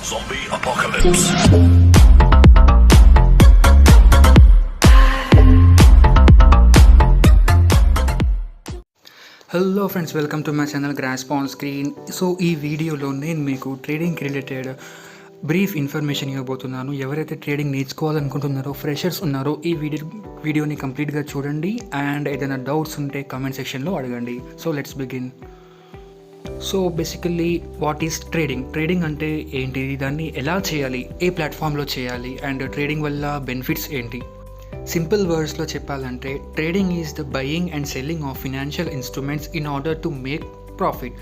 Zombie apocalypse. Hello friends, welcome to my channel grasp on screen. So ఈ వీడియోలో నేను మీకు ట్రేడింగ్కి రిలేటెడ్ బ్రీఫ్ ఇన్ఫర్మేషన్ ఇవ్వబోతున్నాను. ఎవరైతే ట్రేడింగ్ నేర్చుకోవాలనుకుంటున్నారో, ఫ్రెషర్స్ ఉన్నారో, ఈ వీడియోని కంప్లీట్గా చూడండి అండ్ ఏదైనా డౌట్స్ ఉంటే కామెంట్ సెక్షన్లో అడగండి. So let's begin. So basically what is trading? Trading అంటే ఏంటిది, దాన్ని ఎలా చేయాలి, ఏ ప్లాట్ఫామ్లో చేయాలి అండ్ ట్రేడింగ్ వల్ల బెనిఫిట్స్ ఏంటి? సింపుల్ వర్డ్స్లో చెప్పాలంటే trading is the buying and selling of financial instruments in order to make profit.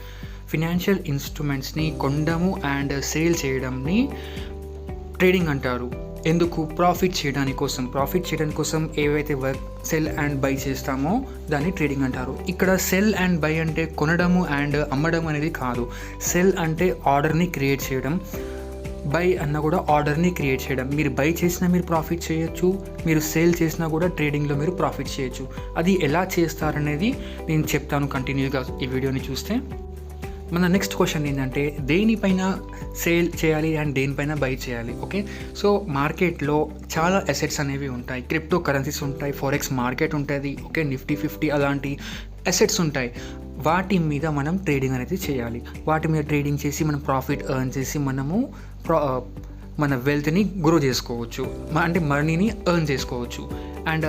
Financial ఇన్స్ట్రుమెంట్స్ని కొనడము అండ్ సేల్ చేయడంని ట్రేడింగ్ అంటారు. ఎందుకు? ప్రాఫిట్ చేయడానికి కోసం ఏవైతే వర్క్ సెల్ అండ్ బై చేస్తామో దాన్ని ట్రేడింగ్ అంటారు. ఇక్కడ సెల్ అండ్ బై అంటే కొనడము అండ్ అమ్మడం అనేది కాదు. సెల్ అంటే ఆర్డర్ని క్రియేట్ చేయడం, బై అన్న కూడా ఆర్డర్ని క్రియేట్ చేయడం. మీరు బై చేసినా మీరు ప్రాఫిట్ చేయొచ్చు, మీరు సేల్ చేసినా కూడా ట్రేడింగ్లో మీరు ప్రాఫిట్ చేయొచ్చు. అది ఎలా చేస్తారనేది నేను చెప్తాను కంటిన్యూగా ఈ వీడియోని చూస్తే. మన నెక్స్ట్ క్వశ్చన్ ఏంటంటే, దేనిపైన సేల్ చేయాలి అండ్ దేనిపైన బై చేయాలి? ఓకే, సో మార్కెట్లో చాలా అసెట్స్ అనేవి ఉంటాయి. క్రిప్టో కరెన్సీస్ ఉంటాయి, ఫారెక్స్ మార్కెట్ ఉంటుంది, ఓకే, నిఫ్టీ 50 అలాంటి అసెట్స్ ఉంటాయి. వాటి మీద మనం ట్రేడింగ్ అనేది చేయాలి. వాటి మీద ట్రేడింగ్ చేసి మనం ప్రాఫిట్ ఎర్న్ చేసి మనము మన వెల్త్ని గ్రో చేసుకోవచ్చు, అంటే మనీని ఎర్న్ చేసుకోవచ్చు. అండ్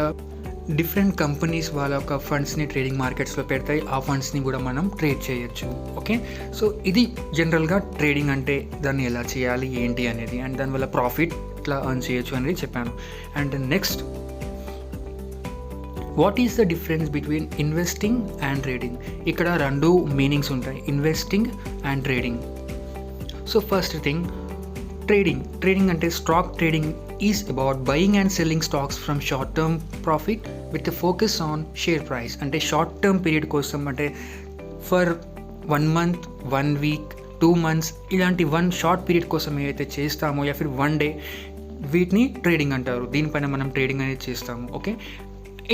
డిఫరెంట్ కంపెనీస్ వాళ్ళ యొక్క ఫండ్స్ని ట్రేడింగ్ మార్కెట్స్లో పెడతాయి. ఆ ఫండ్స్ని కూడా మనం ట్రేడ్ చేయొచ్చు. ఓకే, సో ఇది జనరల్గా ట్రేడింగ్ అంటే దాన్ని ఎలా చేయాలి ఏంటి అనేది, అండ్ దానివల్ల ప్రాఫిట్ ఎట్లా ఎర్న్ చేయొచ్చు అనేది చెప్పాను. And next, what is the difference between investing and trading? ఇక్కడ రెండు మీనింగ్స్ ఉంటాయి, investing and trading. So first thing, trading అంటే stock trading is about buying and selling stocks from short term profit with focus on share price. అంటే short term period కోసం, అంటే for 1 month, 1 week, 2 months ఇలాంటి short period కోసం ఏదైతే చేస్తామో yeah Phir 1 day, వీటిని trading అంటారు. దీనిపైన మనం ట్రేడింగ్ అనేది చేస్తాము. ఓకే,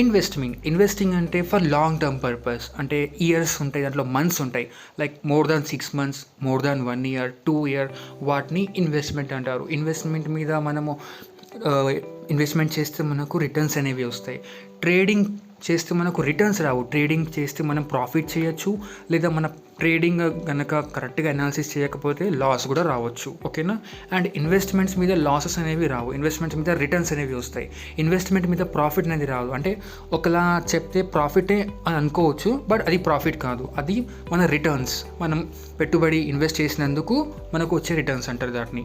ఇన్వెస్టింగ్ అంటే ఫర్ లాంగ్ టర్మ్ పర్పస్, అంటే ఇయర్స్ ఉంటాయి, దాంట్లో మంత్స్ ఉంటాయి, like more than 6 months, more than 1 year, 2 year, వాటిని ఇన్వెస్ట్మెంట్ అంటారు. ఇన్వెస్ట్మెంట్ మీద మనము ఇన్వెస్ట్మెంట్ చేస్తే మనకు రిటర్న్స్ అనేవి వస్తాయి. ట్రేడింగ్ చేస్తే మనకు రిటర్న్స్ రావు. ట్రేడింగ్ చేస్తే మనం ప్రాఫిట్ చేయొచ్చు, లేదా మన ట్రేడింగ్ కనుక కరెక్ట్గా అనాలిసిస్ చేయకపోతే లాస్ కూడా రావచ్చు. ఓకేనా? అండ్ ఇన్వెస్ట్మెంట్స్ మీద లాసెస్ అనేవి రావు, ఇన్వెస్ట్మెంట్స్ మీద రిటర్న్స్ అనేవి వస్తాయి. ఇన్వెస్ట్మెంట్ మీద ప్రాఫిట్ అనేది రాదు. అంటే ఒకలా చెప్తే ప్రాఫిటే అని అనుకోవచ్చు, బట్ అది ప్రాఫిట్ కాదు, అది మన రిటర్న్స్. మనం పెట్టుబడి ఇన్వెస్ట్ చేసినందుకు మనకు వచ్చే రిటర్న్స్ అంటారు దాన్ని.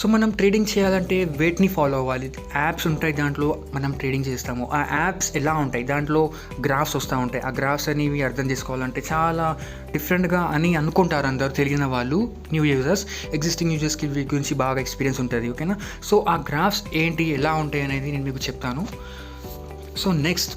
సో మనం ట్రేడింగ్ చేయాలంటే వేటిని ఫాలో అవ్వాలి? యాప్స్ ఉంటాయి, దాంట్లో మనం ట్రేడింగ్ చేస్తాము. ఆ యాప్స్ ఎలా ఉంటాయి? దాంట్లో గ్రాఫ్స్ వస్తూ ఉంటాయి. ఆ గ్రాఫ్స్ అనేవి అర్థం చేసుకోవాలంటే చాలా డిఫరెంట్గా అని అనుకుంటారు అందరు తెలియని వాళ్ళు, న్యూ యూజర్స్. ఎగ్జిస్టింగ్ యూజర్స్కి వీటి గురించి బాగా ఎక్స్పీరియన్స్ ఉంటుంది. ఓకేనా? సో ఆ గ్రాఫ్స్ ఏంటి, ఎలా ఉంటాయి అనేది నేను మీకు చెప్తాను. సో నెక్స్ట్,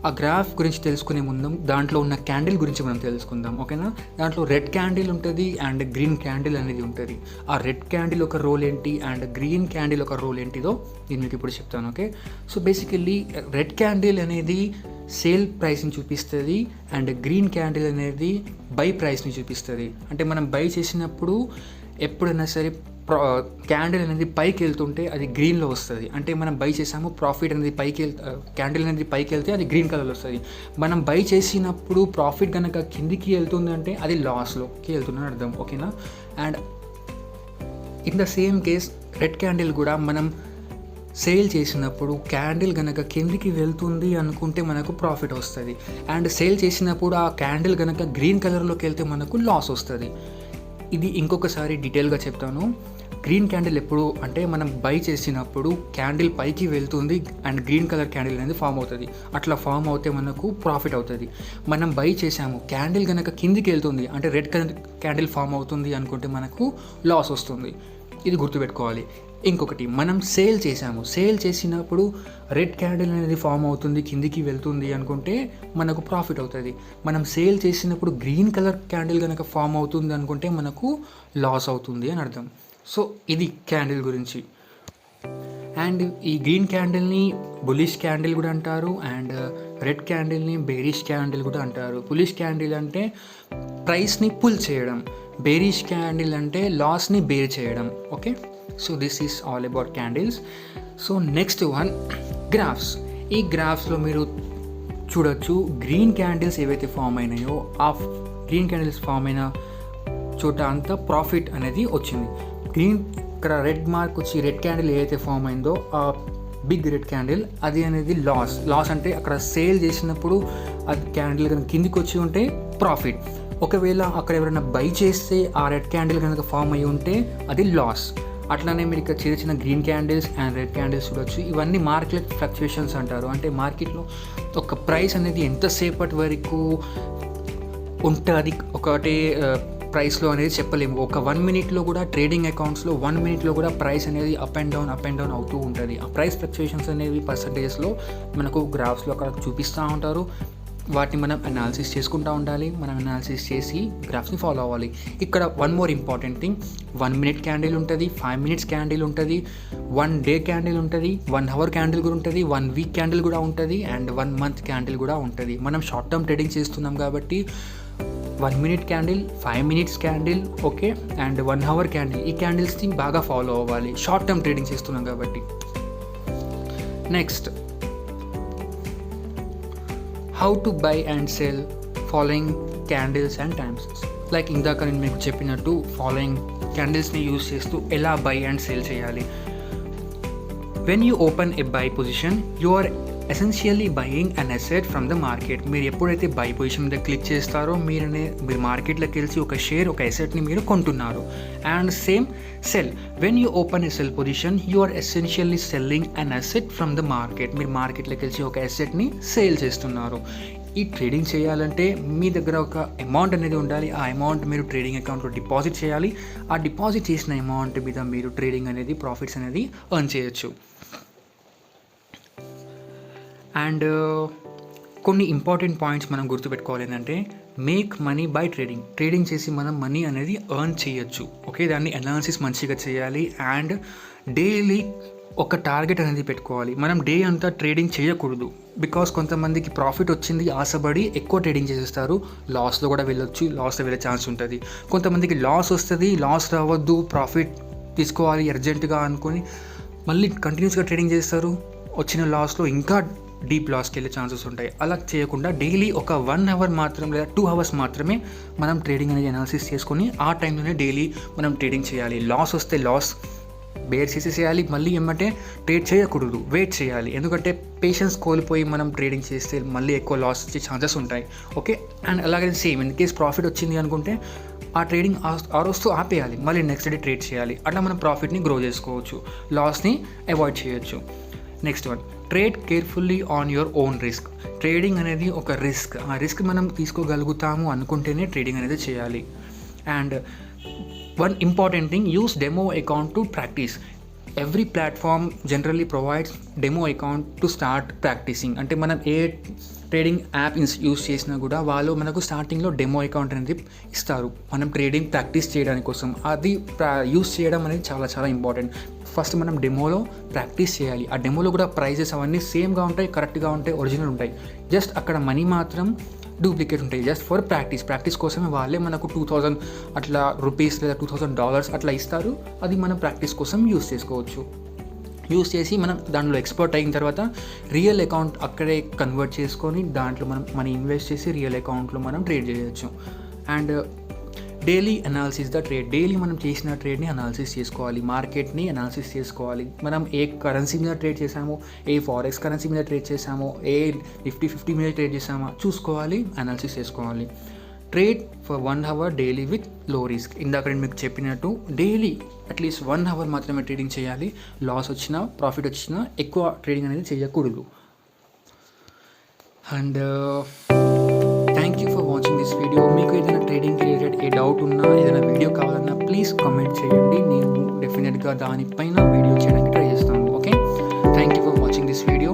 ఆ గ్రాఫ్ గురించి తెలుసుకునే ముందు దాంట్లో ఉన్న క్యాండిల్ గురించి మనం తెలుసుకుందాం. ఓకేనా? దాంట్లో రెడ్ క్యాండిల్ ఉంటుంది అండ్ గ్రీన్ క్యాండిల్ అనేది ఉంటుంది. ఆ రెడ్ క్యాండిల్ ఒక రోల్ ఏంటి అండ్ గ్రీన్ క్యాండిల్ ఒక రోల్ ఏంటిదో నేను మీకు ఇప్పుడు చెప్తాను. Okay, so basically red candle అనేది సేల్ ప్రైస్ని చూపిస్తుంది అండ్ గ్రీన్ క్యాండిల్ అనేది బై ప్రైస్ని చూపిస్తుంది. అంటే మనం బై చేసినప్పుడు ఎప్పుడైనా సరే క్యాండిల్ అనేది పైకి వెళ్తుంటే అది గ్రీన్లో వస్తుంది. అంటే మనం బై చేసాము, ప్రాఫిట్ అనేది క్యాండిల్ అనేది పైకి వెళ్తే అది గ్రీన్ కలర్లో వస్తుంది. మనం బై చేసినప్పుడు ప్రాఫిట్ కనుక కిందికి వెళ్తుంది అంటే అది లాస్లోకి వెళ్తుందని అర్థం. ఓకేనా? And in the same case red candle కూడా మనం సేల్ చేసినప్పుడు క్యాండిల్ కనుక కిందికి వెళ్తుంది అనుకుంటే మనకు ప్రాఫిట్ వస్తుంది. అండ్ సేల్ చేసినప్పుడు ఆ క్యాండిల్ కనుక గ్రీన్ కలర్లోకి వెళ్తే మనకు లాస్ వస్తుంది. ఇది ఇంకొకసారి డీటెయిల్గా చెప్తాను. గ్రీన్ క్యాండిల్ ఎప్పుడు అంటే మనం బై చేసినప్పుడు క్యాండిల్ పైకి వెళ్తుంది అండ్ గ్రీన్ కలర్ క్యాండిల్ అనేది ఫామ్ అవుతుంది. అట్లా ఫామ్ అవుతే మనకు ప్రాఫిట్ అవుతుంది. మనం బై చేసాము, క్యాండిల్ కనుక కిందికి వెళ్తుంది అంటే రెడ్ కలర్ క్యాండిల్ ఫామ్ అవుతుంది అనుకుంటే మనకు లాస్ వస్తుంది. ఇది గుర్తుపెట్టుకోవాలి. ఇంకొకటి, మనం సేల్ చేసినప్పుడు రెడ్ క్యాండిల్ అనేది ఫామ్ అవుతుంది, కిందికి వెళ్తుంది అనుకుంటే మనకు ప్రాఫిట్ అవుతుంది. మనం సేల్ చేసినప్పుడు గ్రీన్ కలర్ క్యాండిల్ కనుక ఫామ్ అవుతుంది అనుకుంటే మనకు లాస్ అవుతుంది అని అర్థం. సో ఇది క్యాండిల్ గురించి. అండ్ ఈ గ్రీన్ క్యాండిల్ని బులిష్ క్యాండిల్ కూడా అంటారు అండ్ రెడ్ క్యాండిల్ని బేరిష్ క్యాండిల్ కూడా అంటారు. బులిష్ క్యాండిల్ అంటే ప్రైస్ని పుల్ చేయడం, బేరిష్ క్యాండిల్ అంటే లాస్ని బేర్ చేయడం. Okay, so this is all about candles. So next one graphs. ఈ గ్రాఫ్స్లో మీరు చూడొచ్చు గ్రీన్ క్యాండిల్స్ ఏవైతే ఫామ్ అయినాయో ఆ గ్రీన్ క్యాండిల్స్ ఫామ్ అయిన చోట అంతా ప్రాఫిట్ అనేది వచ్చింది. గ్రీన్ ఇక్కడ రెడ్ మార్క్ వచ్చి రెడ్ క్యాండిల్ ఏదైతే ఫామ్ అయిందో ఆ బిగ్ రెడ్ క్యాండిల్ అది అనేది లాస్ అంటే అక్కడ సేల్ చేసినప్పుడు అది క్యాండిల్ కనుక కిందికి వచ్చి ఉంటే ప్రాఫిట్. ఒకవేళ అక్కడ ఎవరైనా బై చేస్తే ఆ రెడ్ క్యాండిల్ కనుక ఫామ్ అయ్యి ఉంటే అది లాస్. అట్లానే మీరు ఇక్కడ చిన్న చిన్న green candles and red candles చూడొచ్చు. ఇవన్నీ మార్కెట్ ఫ్లక్చుయేషన్స్ అంటారు. అంటే మార్కెట్లో ఒక ప్రైస్ అనేది ఎంతసేపటి వరకు ఉంటుంది ఒకటే ప్రైస్లో అనేది చెప్పలేము. ఒక 1 మినిట్లో కూడా ట్రేడింగ్ అకౌంట్స్లో 1 మినిట్లో కూడా ప్రైస్ అనేది అప్ అండ్ డౌన్ అవుతూ ఉంటుంది. ఆ ప్రైస్ ఫ్లక్చుయేషన్స్ అనేవి పర్సంటేజెస్లో మనకు గ్రాఫ్స్లో అక్కడ చూపిస్తూ ఉంటారు. వాటిని మనం అనాలిసిస్ చేసుకుంటూ ఉండాలి. మనం అనాలిసిస్ చేసి గ్రాఫ్స్ని ఫాలో అవ్వాలి. ఇక్కడ one more important thing, 1 minute candle ఉంటుంది, 5 మినిట్స్ క్యాండిల్ ఉంటుంది, 1 డే క్యాండిల్ ఉంటుంది, 1 అవర్ క్యాండిల్ కూడా ఉంటుంది, 1 వీక్ క్యాండిల్ కూడా ఉంటుంది అండ్ 1 మంత్ క్యాండిల్ కూడా ఉంటుంది. మనం షార్ట్ టర్మ్ ట్రేడింగ్ చేస్తున్నాం కాబట్టి 1 minute candle, 5 minutes candle, okay, and 1 hour candle, ఈ క్యాండిల్స్ని బాగా ఫాలో అవ్వాలి షార్ట్ టర్మ్ ట్రేడింగ్ చేస్తున్నాం కాబట్టి. Next, how to buy and sell following candles and times. Like ఇందాక నేను మీకు చెప్పినట్టు ఫాలోయింగ్ క్యాండిల్స్ని యూజ్ చేస్తూ ఎలా బై అండ్ సెల్ చేయాలి. When you open a buy position you are essentially buying an asset from the market. మీరు ఎప్పుడైతే బై పొజిషన్ మీద క్లిక్ చేస్తారో మీరు మార్కెట్లోకి వెళ్ళి ఒక షేర్, ఒక అసెట్ని మీరు కొంటున్నారు. And same sell, when you open a sell position you are essentially selling an asset from the market. మీరు మార్కెట్లోకి వెళ్ళి ఒక అసెట్ని సేల్ చేస్తున్నారు. ఈ ట్రేడింగ్ చేయాలంటే మీ దగ్గర ఒక అమౌంట్ అనేది ఉండాలి. ఆ అమౌంట్ మీరు ట్రేడింగ్ అకౌంట్లో డిపాజిట్ చేయాలి. ఆ డిపాజిట్ చేసిన అమౌంట్ మీద మీరు ట్రేడింగ్ అనేది ప్రాఫిట్స్ అనేది ఎర్న్ చేయొచ్చు. అండ్ కొన్ని ఇంపార్టెంట్ పాయింట్స్ మనం గుర్తుపెట్టుకోవాలి ఏంటంటే, మేక్ మనీ బై ట్రేడింగ్ చేసి మనం మనీ అనేది ఎర్న్ చేయొచ్చు. ఓకే, దాన్ని అనాలిసిస్ మంచిగా చేయాలి అండ్ డైలీ ఒక టార్గెట్ అనేది పెట్టుకోవాలి. మనం డే అంతా ట్రేడింగ్ చేయకూడదు. బికాస్ కొంతమందికి ప్రాఫిట్ వచ్చింది ఆశపడి ఎక్కువ ట్రేడింగ్ చేసేస్తారు, లాస్లో కూడా వెళ్ళొచ్చు, లాస్లో వెళ్ళే ఛాన్స్ ఉంటుంది. కొంతమందికి లాస్ వస్తుంది, లాస్ రావద్దు, ప్రాఫిట్ తీసుకోవాలి అర్జెంటుగా అనుకొని మళ్ళీ కంటిన్యూస్గా ట్రేడింగ్ చేస్తారు, వచ్చిన లాస్లో ఇంకా డీప్ లాస్కి వెళ్ళే ఛాన్సెస్ ఉంటాయి. అలా చేయకుండా డైలీ ఒక 1 అవర్ మాత్రం లేదా 2 అవర్స్ మాత్రమే మనం ట్రేడింగ్ అనేది అనాలిసిస్ చేసుకొని ఆ టైంలోనే డైలీ మనం ట్రేడింగ్ చేయాలి. లాస్ వస్తే లాస్ బేర్ చేసేసేయాలి, మళ్ళీ ఏమంటే ట్రేడ్ చేయకూడదు, వెయిట్ చేయాలి. ఎందుకంటే పేషెన్స్ కోల్పోయి మనం ట్రేడింగ్ చేస్తే మళ్ళీ ఎక్కువ లాస్ వచ్చే ఛాన్సెస్ ఉంటాయి. ఓకే, అండ్ అలాగే సేమ్ ఇన్ కేస్ ప్రాఫిట్ వచ్చింది అనుకుంటే ఆ ట్రేడింగ్ ఆ రోజుతో ఆపేయాలి, మళ్ళీ నెక్స్ట్ డే ట్రేడ్ చేయాలి. అట్లా మనం ప్రాఫిట్ని గ్రో చేసుకోవచ్చు, లాస్ని అవాయిడ్ చేయొచ్చు. Next one, trade carefully on your own risk. Trading అనేది ఒక రిస్క్, ఆ రిస్క్ మనం తీసుకోగలుగుతాము అనుకుంటేనే ట్రేడింగ్ అనేది చేయాలి. And one important thing, use demo account to practice. Every platform generally provides demo account to start practicing. అంటే మనం ఏ ట్రేడింగ్ యాప్ యూస్ చేసినా కూడా వాళ్ళు మనకు స్టార్టింగ్లో డెమో అకౌంట్ అనేది ఇస్తారు మనం ట్రేడింగ్ ప్రాక్టీస్ చేయడానికి కోసం. అది యూస్ చేయడం అనేది చాలా చాలా ఇంపార్టెంట్. ఫస్ట్ మనం డెమోలో ప్రాక్టీస్ చేయాలి. ఆ డెమోలో కూడా ప్రైజెస్ అవన్నీ సేమ్గా ఉంటాయి, కరెక్ట్గా ఉంటాయి, ఒరిజినల్ ఉంటాయి. జస్ట్ అక్కడ మనీ మాత్రం డూప్లికేట్ ఉంటాయి, జస్ట్ ఫర్ ప్రాక్టీస్ కోసమే వాళ్ళే మనకు 2000 అట్లా రూపీస్ లేదా $2000 అట్లా ఇస్తారు. అది మనం ప్రాక్టీస్ కోసం యూస్ చేసుకోవచ్చు. యూస్ చేసి మనం దాంట్లో ఎక్స్పర్ట్ అయిన తర్వాత రియల్ అకౌంట్ అక్కడే కన్వర్ట్ చేసుకొని దాంట్లో మనం మనీ ఇన్వెస్ట్ చేసి రియల్ అకౌంట్లో మనం ట్రేడ్ చేయొచ్చు. And daily analysis the trade. Daily మనం చేసిన ట్రేడ్ని అనాలిసిస్ చేసుకోవాలి, మార్కెట్ని అనాలిసిస్ చేసుకోవాలి. మనం ఏ కరెన్సీ మీద ట్రేడ్ చేసామో, ఏ ఫారెక్స్ కరెన్సీ మీద ట్రేడ్ చేసామో, ఏ నిఫ్టీ 50 మీద ట్రేడ్ చేసామో చూసుకోవాలి, అనాలిసిస్ చేసుకోవాలి. Trade for 1 hour daily with low risk. ఇందాక నేను మీకు చెప్పినట్టు డైలీ అట్లీస్ట్ 1 అవర్ మాత్రమే ట్రేడింగ్ చేయాలి. లాస్ వచ్చినా ప్రాఫిట్ వచ్చినా ఎక్కువ ట్రేడింగ్ అనేది చేయకూడదు. And thank you for watching this video. మీకు ఏదైనా ట్రేడింగ్ రిలేటెడ్ ఏ డౌట్ ఉన్నా, ఏదైనా వీడియో కావాలన్నా ప్లీజ్ కామెంట్ చేయండి. నేను డెఫినెట్గా దానిపైన వీడియో చేయడానికి ట్రై చేస్తాను. Okay, thank you for watching this video.